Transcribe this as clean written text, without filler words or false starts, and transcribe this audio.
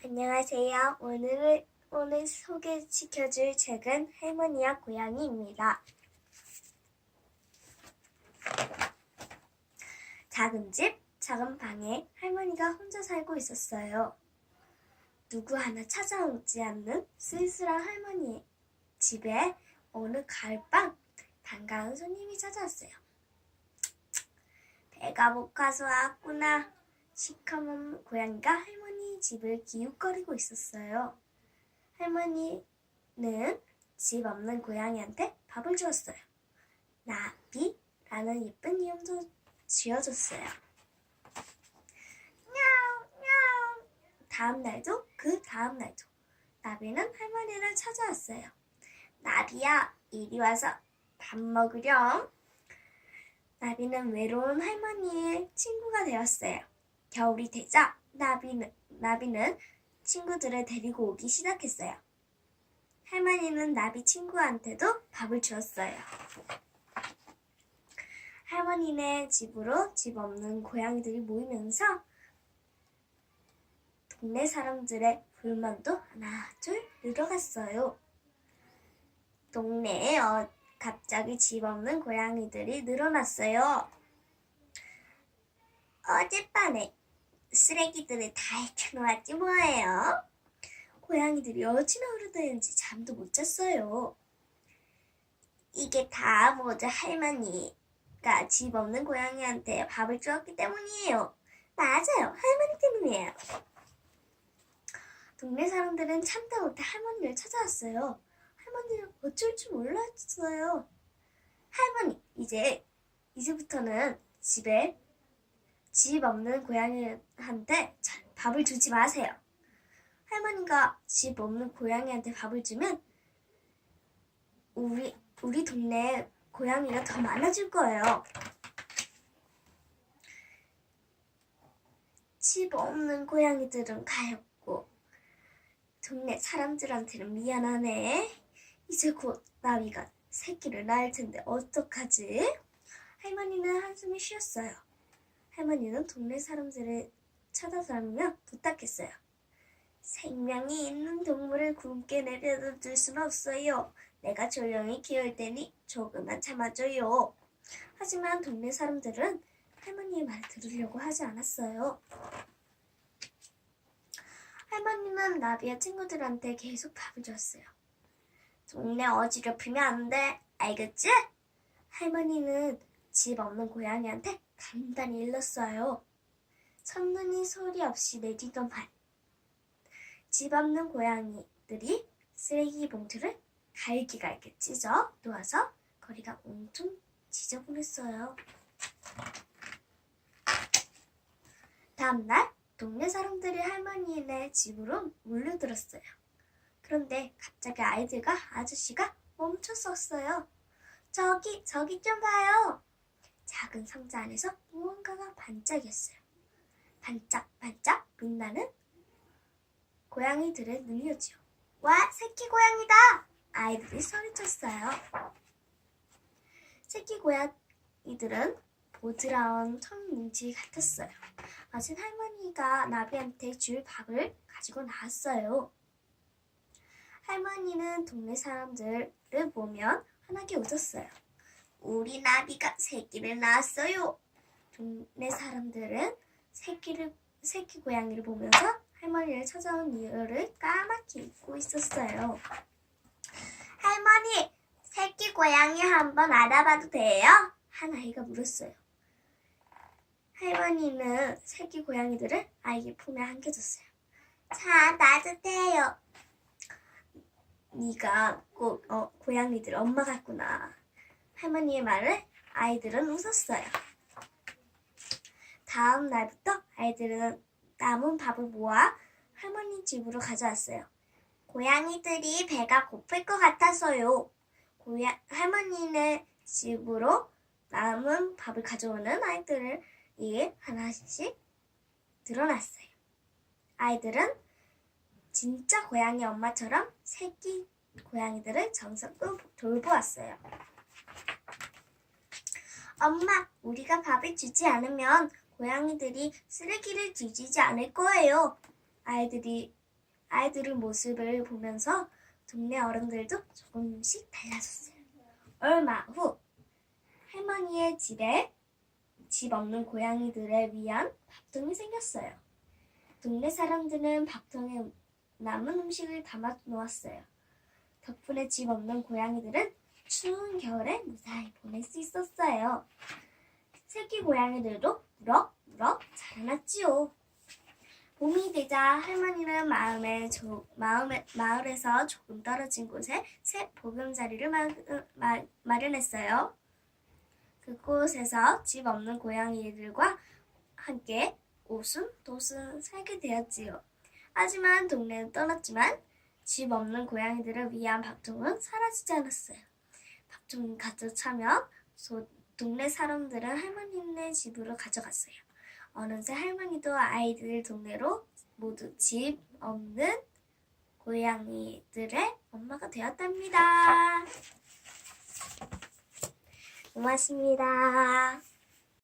안녕하세요. 오늘 소개시켜줄 책은 할머니와 고양이입니다. 작은 집, 작은 방에 할머니가 혼자 살고 있었어요. 누구 하나 찾아오지 않는 쓸쓸한 할머니 집에 어느 가을밤 반가운 손님이 찾아왔어요. 배가 고파서 왔구나. 시커먼 고양이가 할머니 집을 기웃거리고 있었어요. 할머니는 집 없는 고양이한테 밥을 주었어요. 나비라는 예쁜 이름도 지어줬어요. 냐옹. 다음 날도 그 다음 날도 나비는 할머니를 찾아왔어요. 나비야, 이리 와서 밥 먹으렴. 나비는 외로운 할머니의 친구가 되었어요. 겨울이 되자 나비는 친구들을 데리고 오기 시작했어요. 할머니는 나비 친구한테도 밥을 주었어요. 할머니네 집으로 집 없는 고양이들이 모이면서 동네 사람들의 불만도 하나 둘 늘어갔어요. 동네에 갑자기 집 없는 고양이들이 늘어났어요. 어젯밤에 쓰레기들을 다 해쳐놓았지 뭐예요. 고양이들이 어찌나 오래됐는지 잠도 못 잤어요. 이게 다 모두 할머니가 집 없는 고양이한테 밥을 주었기 때문이에요. 맞아요, 할머니 때문이에요. 동네 사람들은 참다 못해 할머니를 찾아왔어요. 할머니는 어쩔 줄 몰랐어요. 할머니, 이제부터는 집 없는 고양이한테 밥을 주지 마세요. 할머니가 집 없는 고양이한테 밥을 주면 우리 동네에 고양이가 더 많아질 거예요. 집 없는 고양이들은 가엾고 동네 사람들한테는 미안하네. 이제 곧 나비가 새끼를 낳을 텐데 어떡하지? 할머니는 한숨을 쉬었어요. 할머니는 동네 사람들을 찾아다니며 부탁했어요. 생명이 있는 동물을 굶게 내버려둘 수는 없어요. 내가 조용히 키울 테니 조금만 참아줘요. 하지만 동네 사람들은 할머니의 말을 들으려고 하지 않았어요. 할머니는 나비와 친구들한테 계속 밥을 줬어요. 동네 어지럽히면 안 돼. 알겠지? 할머니는 집 없는 고양이한테 단단히 일렀어요. 첫눈이 소리 없이 내리던 밤, 집 없는 고양이들이 쓰레기 봉투를 갈기갈기 찢어 놓아서 거리가 온통 지저분했어요. 다음날 동네 사람들이 할머니네 집으로 몰려들었어요. 그런데 갑자기 아이들과 아저씨가 멈췄었어요. 저기 좀 봐요. 작은 상자 안에서 무언가가 반짝였어요. 반짝반짝 빛나는 고양이들의 눈이었죠. 와, 새끼 고양이다! 아이들이 소리쳤어요. 새끼 고양이들은 보드라운 청뭉치 같았어요. 마침 할머니가 나비한테 줄 밥을 가지고 나왔어요. 할머니는 동네 사람들을 보면 환하게 웃었어요. 우리 나비가 새끼를 낳았어요. 동네 사람들은 새끼 고양이를 보면서 할머니를 찾아온 이유를 까맣게 잊고 있었어요. 할머니, 새끼 고양이 한번 알아봐도 돼요? 한 아이가 물었어요. 할머니는 새끼 고양이들을 아이의 품에 안겨줬어요. 자, 놔도 돼요. 네가 꼭 고양이들 엄마 같구나. 할머니의 말을 아이들은 웃었어요. 다음 날부터 아이들은 남은 밥을 모아 할머니 집으로 가져왔어요. 고양이들이 배가 고플 것 같아서요. 할머니네 집으로 남은 밥을 가져오는 아이들이 하나씩 늘어났어요. 아이들은 진짜 고양이 엄마처럼 새끼 고양이들을 정성껏 돌보았어요. 엄마, 우리가 밥을 주지 않으면 고양이들이 쓰레기를 뒤지지 않을 거예요. 아이들이 아이들의 모습을 보면서 동네 어른들도 조금씩 달라졌어요. 얼마 후 할머니의 집에 집 없는 고양이들을 위한 밥통이 생겼어요. 동네 사람들은 밥통에 남은 음식을 담아 놓았어요. 덕분에 집 없는 고양이들은 추운 겨울에 무사히 보낼 수 있었어요. 새끼 고양이들도 무럭무럭 자라났지요. 봄이 되자 할머니는 마을에서 조금 떨어진 곳에 새 보금자리를 마련했어요. 그곳에서 집 없는 고양이들과 함께 오순도순 살게 되었지요. 하지만 동네는 떠났지만 집 없는 고양이들을 위한 밥통은 사라지지 않았어요. 밥통이 가득 차면 동네 사람들은 할머니네 집으로 가져갔어요. 어느새 할머니도 아이들 동네로 모두 집 없는 고양이들의 엄마가 되었답니다. 고맙습니다.